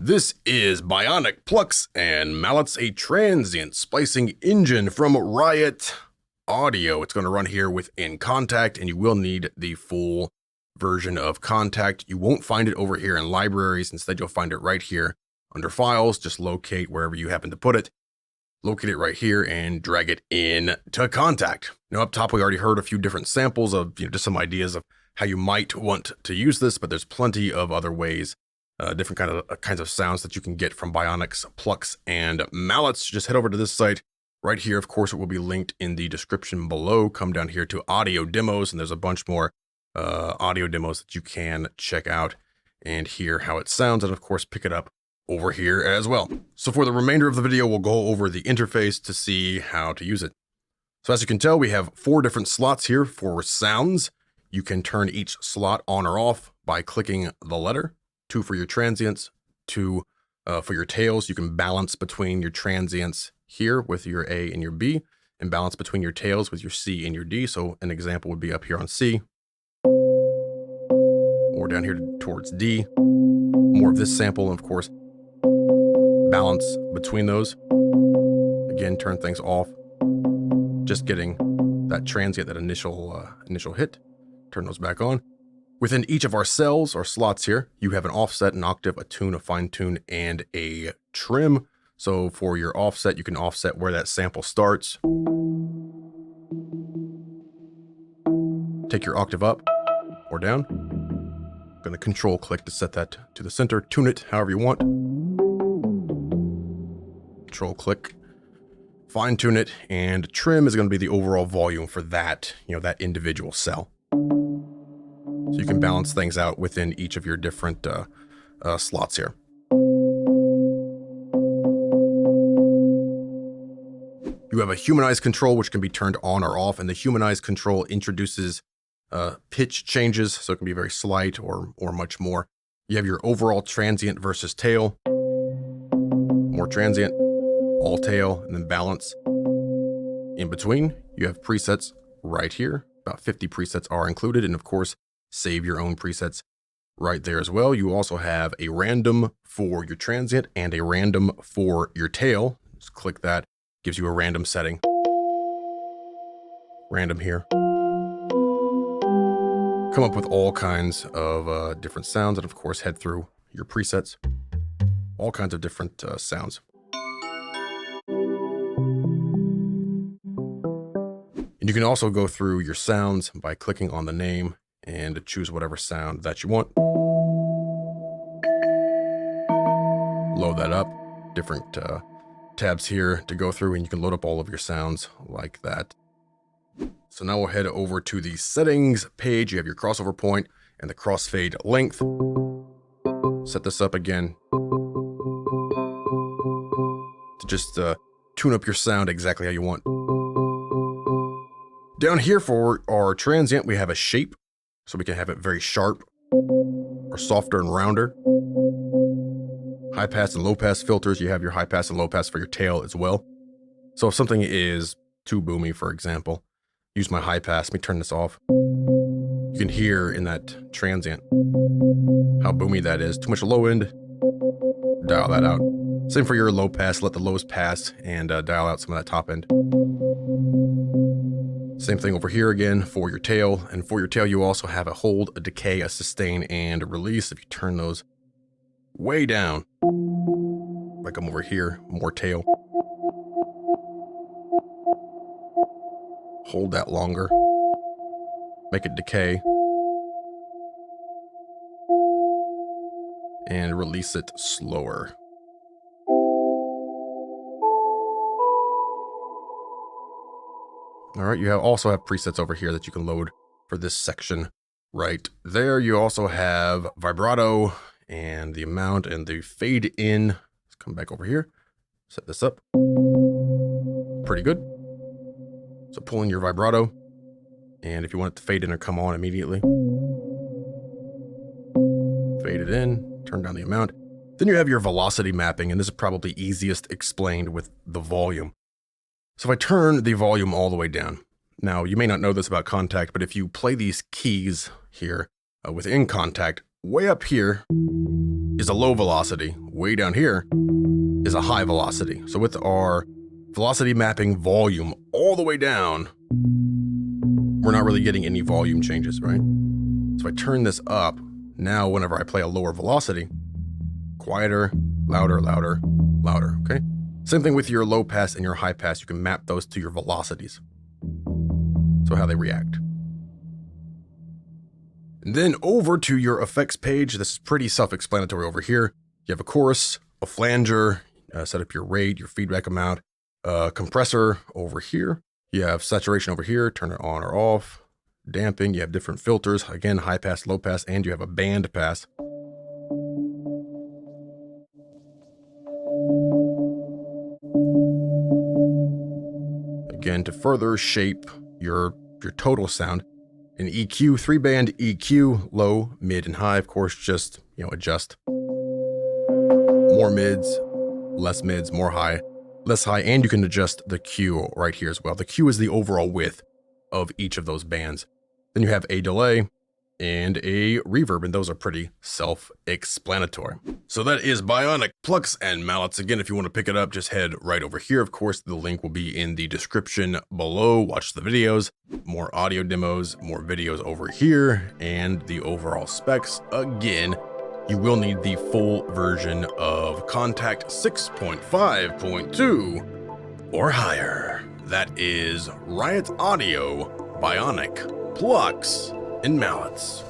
This is BIONIC PLUCKS and MALLETS, a transient splicing engine from Riot Audio. It's going to run here within Kontakt, and you will need the full version of Kontakt. You won't find it over here in libraries. Instead, you'll find it right here under Files. Just locate wherever you happen to put it. Locate it right here and drag it in to Kontakt. Now, up top, we already heard a few different samples of just some ideas of how you might want to use this, but there's plenty of other ways. Different kinds of sounds that you can get from BIONIC's Plucks and Mallets. Just head over to this site right here. Of course, it will be linked in the description below. Come down here to audio demos, and there's a bunch more audio demos that you can check out and hear how it sounds, and of course, pick it up over here as well. So for the remainder of the video, we'll go over the interface to see how to use it. So as you can tell, we have 4 different slots here for sounds. You can turn each slot on or off by clicking the letter. 2 for your transients, 2 for your tails. You can balance between your transients here with your A and your B, and balance between your tails with your C and your D. So an example would be up here on C, or down here towards D. More of this sample, and of course, balance between those. Again, turn things off. Just getting that transient, that initial hit. Turn those back on. Within each of our cells or slots here, you have an offset, an octave, a tune, a fine tune, and a trim. So for your offset, you can offset where that sample starts. Take your octave up or down. I'm going to control click to set that to the center. Tune it however you want. Control click. Fine tune it, and trim is going to be the overall volume for that, that individual cell. So you can balance things out within each of your different slots here. You have a humanize control, which can be turned on or off, and the humanize control introduces pitch changes, so it can be very slight or much more. You have your overall transient versus tail, more transient, all tail, and then balance. In between, you have presets right here. About 50 presets are included, and of course, save your own presets right there as well. You also have a random for your transient and a random for your tail. Just click that, gives you a random setting. Random here. Come up with all kinds of different sounds, and of course, head through your presets. All kinds of different sounds. And you can also go through your sounds by clicking on the name and choose whatever sound that you want. Load that up. Different tabs here to go through, and you can load up all of your sounds like that. So now we'll head over to the settings page. You have your crossover point and the crossfade length. Set this up again to just tune up your sound exactly how you want. Down here for our transient, we have a shape. So we can have it very sharp or softer and rounder. High pass and low pass filters. You have your high pass and low pass for your tail as well. So if something is too boomy, for example, use my high pass. Let me turn this off. You can hear in that transient how boomy that is. Too much low end, dial that out. Same for your low pass. Let the lows pass and dial out some of that top end. Same thing over here again for your tail. And for your tail, you also have a hold, a decay, a sustain, and a release. If you turn those way down, like I'm over here, more tail. Hold that longer. Make it decay. And release it slower. All right, you also have presets over here that you can load for this section right there. You also have vibrato and the amount and the fade in. Let's come back over here, set this up. Pretty good. So pull in your vibrato, and if you want it to fade in or come on immediately, fade it in, turn down the amount. Then you have your velocity mapping, and this is probably easiest explained with the volume. So if I turn the volume all the way down, now you may not know this about Kontakt, but if you play these keys here within Kontakt, way up here, is a low velocity. Way down here is a high velocity. So with our velocity mapping volume all the way down, we're not really getting any volume changes, right? So if I turn this up, now whenever I play a lower velocity, quieter, louder, louder, louder, okay? Same thing with your low pass and your high pass. You can map those to your velocities. So how they react. And then over to your effects page. This is pretty self-explanatory over here. You have a chorus, a flanger, set up your rate, your feedback amount, compressor over here. You have saturation over here, turn it on or off. Damping, you have different filters. Again, high pass, low pass, and you have a band pass. Again, to further shape your total sound. An EQ, 3-band EQ, low, mid, and high. Of course, just, adjust. More mids, less mids, more high, less high, and you can adjust the Q right here as well. The Q is the overall width of each of those bands. Then you have a delay and a reverb, and those are pretty self-explanatory. So that is BIONIC Plucks and Mallets. Again, if you want to pick it up, just head right over here. Of course, the link will be in the description below. Watch the videos, more audio demos, more videos over here, and the overall specs. Again, you will need the full version of Kontakt 6.5.2 or higher. That is Riot Audio, BIONIC Plucks and Mallets.